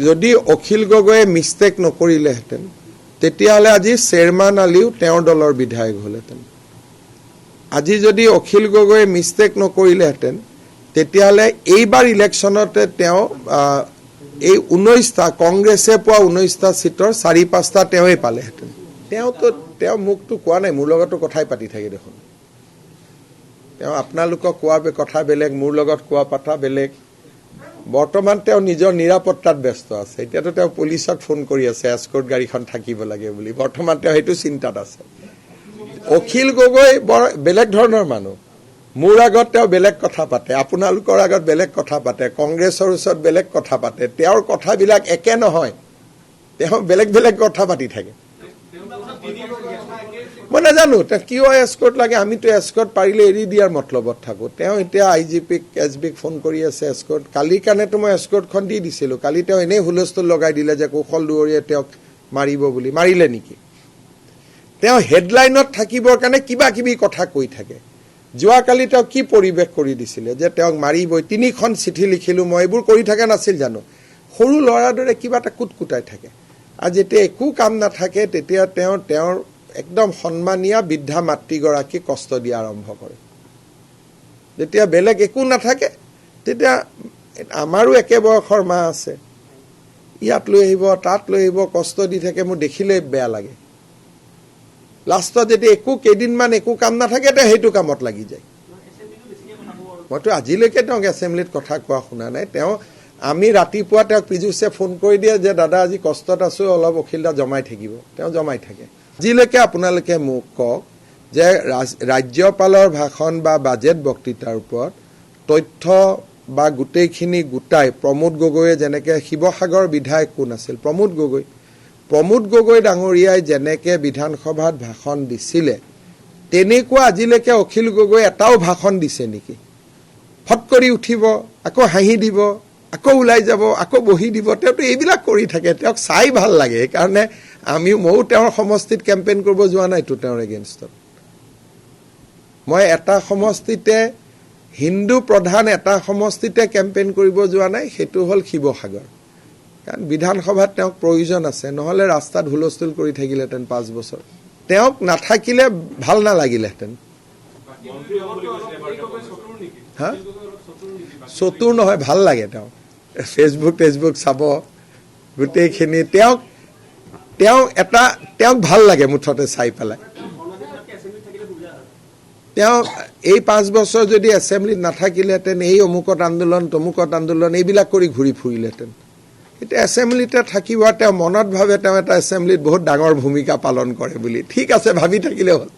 যদি অখিল গগৈয়ে মিষ্টেক নকৰিলেহেঁতেন তেতিয়াহ'লে আজি চেয়াৰমান আলীও তেওঁৰ দলৰ বিধায়ক হ'লহেঁতেন। আজি যদি অখিল গগৈয়ে মিষ্টেক নকৰিলেহেঁতেন তেতিয়াহ'লে এইবাৰ ইলেকশ্যনতে তেওঁ এই 19টা কংগ্ৰেছে পোৱা 19টা সিটৰ 4-5টা তেওঁই পালেহেঁতেন। তেওঁ মুখটো কোৱা নাই, মোৰ লগতো কথাই পাতি থাকে দেখোন। তেওঁ আপোনালোকক কোৱা কথা বেলেগ, মোৰ লগত কোৱা কথা বেলেগ। বৰ্তমান তেওঁ নিজৰ নিৰাপত্তাত ব্যস্ত আছে। এতিয়াতো তেওঁ পুলিচক ফোন কৰি আছে এস্কৰ্ট গাড়ীখন থাকিব লাগে বুলি। বৰ্তমান তেওঁ সেইটো চিন্তাত আছে। অখিল গগৈ বৰ বেলেগ ধৰণৰ মানুহ। মোৰ আগত তেওঁ বেলেগ কথা পাতে, আপোনালোকৰ আগত বেলেগ কথা পাতে, কংগ্ৰেছৰ ওচৰত বেলেগ কথা পাতে। তেওঁৰ কথাবিলাক একে নহয়, তেওঁ বেলেগ বেলেগ কথা পাতি থাকে। মই নাজানো তেওঁ কিয় এস্কৰ্ট লাগে। আমিতো এস্কৰ্ট পাৰিলে এৰি দিয়াৰ মতলবত থাকোঁ। তেওঁ এতিয়া IGPক SBক ফোন কৰি আছে এস্কৰ্ট। কালিৰ কাৰণেতো মই এস্কৰ্টখন দি দিছিলোঁ। কালি তেওঁ এনেই হুলস্থুল লগাই দিলে যে কৌশল দুৱৰীয়ে তেওঁক মাৰিব বুলি। মাৰিলে নেকি? তেওঁ হেডলাইনত থাকিবৰ কাৰণে কিবা কিবি কথা কৈ থাকে। যোৱাকালি তেওঁ কি পৰিৱেশ কৰি দিছিলে যে তেওঁক মাৰিবই। 3খন চিঠি লিখিলোঁ মই, এইবোৰ কৰি থকা নাছিল জানো? সৰু ল'ৰাৰ দৰে কিবা এটা কুটকুটাই থাকে। আৰু যেতিয়া একো কাম নাথাকে তেতিয়া তেওঁৰ একদম সন্মানীয় বৃদ্ধা মাতৃগৰাকীক কষ্ট দিয়া আৰম্ভ কৰে। যেতিয়া বেলেগ একো নাথাকে তেতিয়া আমাৰো একে বয়সৰ মা আছে, ইয়াত লৈ আহিব তাত লৈ আহিব, কষ্ট দি থাকে। মোৰ দেখিলে বেয়া লাগে। লাষ্টত যেতিয়া কেইদিনমান একো কাম নাথাকে তেতিয়া সেইটো কামত লাগি যায়। মইতো আজিলৈকে তেওঁক এছেম্বলিত কথা কোৱা শুনা নাই। আমি ৰাতিপুৱা তেওঁক পীযুষে ফোন কৰি দিয়ে যে দাদা আজি কষ্টত আছোঁ, অলপ অখিলদা জমাই থাকিব। তেওঁ জমাই থাকে। আজিলৈকে আপোনালোকে মোক কওক যে ৰাজ্যপালৰ ভাষণ বা বাজেট বক্তৃতাৰ ওপৰত তথ্য বা গোটেইখিনি গোটাই প্ৰমোদ গগৈয়ে যেনেকৈ শিৱসাগৰ বিধায়ক কোন আছিল? প্ৰমোদ গগৈ ডাঙৰীয়াই যেনেকৈ বিধানসভাত ভাষণ দিছিলে তেনেকুৱা আজিলৈকে অখিল গগৈ এটাও ভাষণ দিছে নেকি? ফট কৰি উঠিব, আকৌ হাঁহি দিব, আকৌ ওলাই যাব, আকৌ বহি দিব। তেওঁতো এইবিলাক কৰি থাকে। তেওঁক চাই ভাল লাগে। সেইকাৰণে ময়ো তেওঁৰ সমষ্টিত কেম্পেইন কৰিব যোৱা নাইতো তেওঁৰ এগেইনষ্টত। মই এটা সমষ্টিতে হিন্দু প্ৰধান এটা সমষ্টিতে কেম্পেইন কৰিব যোৱা নাই, সেইটো হ'ল শিৱসাগৰ। কাৰণ বিধানসভাত তেওঁক প্ৰয়োজন আছে, নহ'লে ৰাস্তাত হুলস্থুল কৰি থাকিলেহেঁতেন 5 বছৰ। তেওঁক নাথাকিলে ভাল নালাগিলেহেঁতেন। হা, চতুৰ নহয়, ভাল লাগে। তেওঁ ফেচবুক চাব গোটেইখিনি। তেওঁক ভাল লাগে মুঠতে চাই পেলাই। তেওঁ এই 5 বছৰ যদি এছেম্বলিত নাথাকিলেহেঁতেন এই অমুকত আন্দোলন তমুকত আন্দোলন এইবিলাক কৰি ঘূৰি ফুৰিলেহেঁতেন। এতিয়া এছেম্বলিতে থাকিব। তেওঁ মনত ভাবে তেওঁ এটা এছেম্বলিত বহুত ডাঙৰ ভূমিকা পালন কৰে বুলি। ঠিক আছে, ভাবি থাকিলে হ'ল।